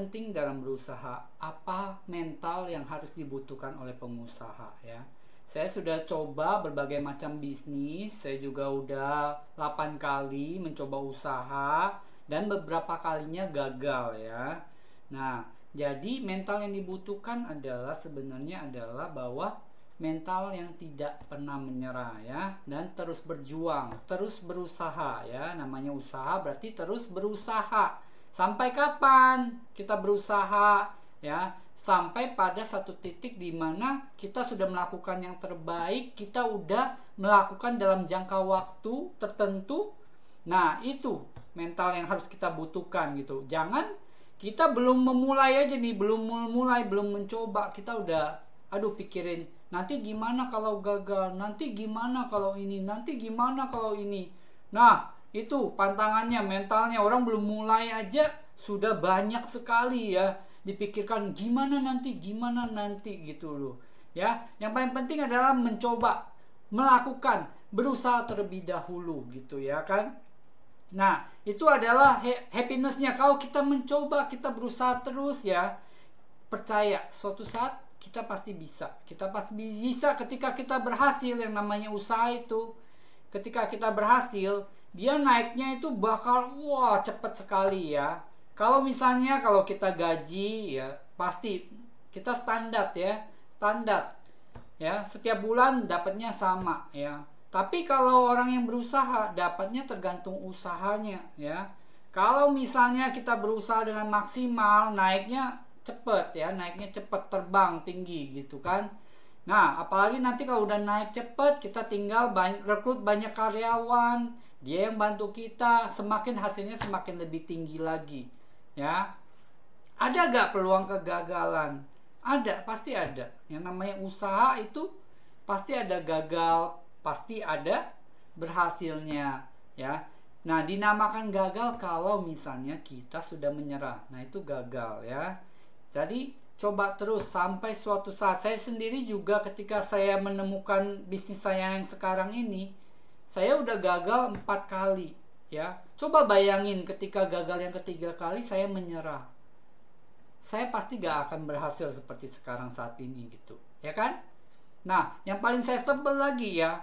penting dalam berusaha, apa mental yang harus dibutuhkan oleh pengusaha ya. Saya sudah coba berbagai macam bisnis, saya juga udah 8 kali mencoba usaha dan beberapa kalinya gagal ya. Nah, jadi mental yang dibutuhkan adalah sebenarnya adalah bahwa mental yang tidak pernah menyerah ya, dan terus berjuang, terus berusaha ya. Namanya usaha berarti terus berusaha. Sampai kapan kita berusaha ya? Sampai pada satu titik di mana kita sudah melakukan yang terbaik, kita udah melakukan dalam jangka waktu tertentu. Nah, itu mental yang harus kita butuhkan gitu. Jangan kita belum memulai aja nih, belum memulai, belum mencoba, kita udah pikirin nanti gimana kalau gagal, nanti gimana kalau ini, nanti gimana kalau ini. Nah, itu pantangannya, mentalnya. Orang belum mulai aja sudah banyak sekali ya dipikirkan gimana nanti gitu loh ya. Yang paling penting adalah mencoba, melakukan, berusaha terlebih dahulu gitu ya kan. Nah, itu adalah happinessnya. Kalau kita mencoba, kita berusaha terus ya, percaya suatu saat kita pasti bisa. Kita pasti bisa ketika kita berhasil. Yang namanya usaha itu, ketika kita berhasil, dia naiknya itu bakal cepet sekali ya. Kalau misalnya kalau kita gaji ya, pasti kita standar ya, setiap bulan dapatnya sama ya. Tapi kalau orang yang berusaha, dapatnya tergantung usahanya ya. Kalau misalnya kita berusaha dengan maksimal, naiknya cepet ya, naiknya cepet, terbang tinggi gitu kan. Nah, apalagi nanti kalau udah naik cepet, kita tinggal rekrut banyak karyawan, dia yang bantu kita, semakin hasilnya semakin lebih tinggi lagi ya. Ada gak peluang kegagalan? Ada, pasti ada. Yang namanya usaha itu pasti ada gagal, pasti ada berhasilnya ya. Nah, dinamakan gagal kalau misalnya kita sudah menyerah. Nah, itu gagal ya. Jadi coba terus sampai suatu saat. Saya sendiri juga ketika saya menemukan bisnis saya yang sekarang ini, saya udah gagal 4 kali ya. Coba bayangin ketika gagal yang ketiga kali saya menyerah, saya pasti gak akan berhasil seperti sekarang saat ini gitu ya kan. Nah, yang paling saya sebel lagi ya,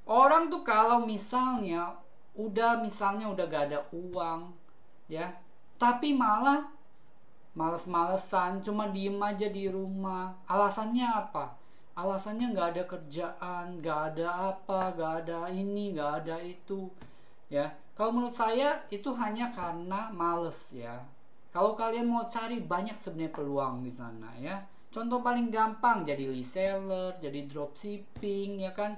orang tuh kalau misalnya udah gak ada uang ya, tapi malah males-malesan, cuma diem aja di rumah. Alasannya apa? Alasannya gak ada kerjaan, gak ada apa, gak ada ini, gak ada itu ya. Kalau menurut saya itu hanya karena males ya. Kalau kalian mau cari, banyak sebenarnya peluang di sana ya. Contoh paling gampang, jadi reseller, jadi dropshipping ya kan.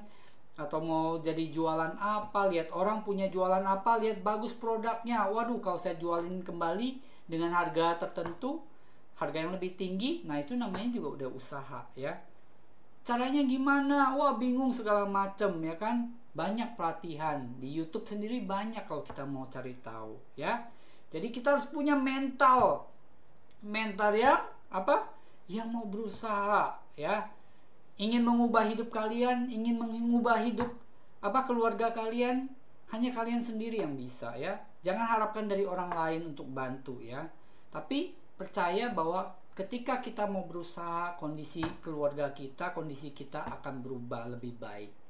Atau mau jadi jualan apa, lihat orang punya jualan apa, lihat bagus produknya. Waduh, kalau saya jualin kembali dengan harga tertentu, harga yang lebih tinggi, nah itu namanya juga udah usaha ya. Caranya gimana? Wah, bingung segala macem ya kan. Banyak pelatihan di YouTube sendiri, banyak kalau kita mau cari tahu ya. Jadi kita harus punya mental yang apa? Yang mau berusaha ya. Ingin mengubah hidup kalian, ingin mengubah hidup keluarga kalian, hanya kalian sendiri yang bisa ya. Jangan harapkan dari orang lain untuk bantu ya. Tapi percaya bahwa ketika kita mau berusaha, kondisi keluarga kita, kondisi kita akan berubah lebih baik.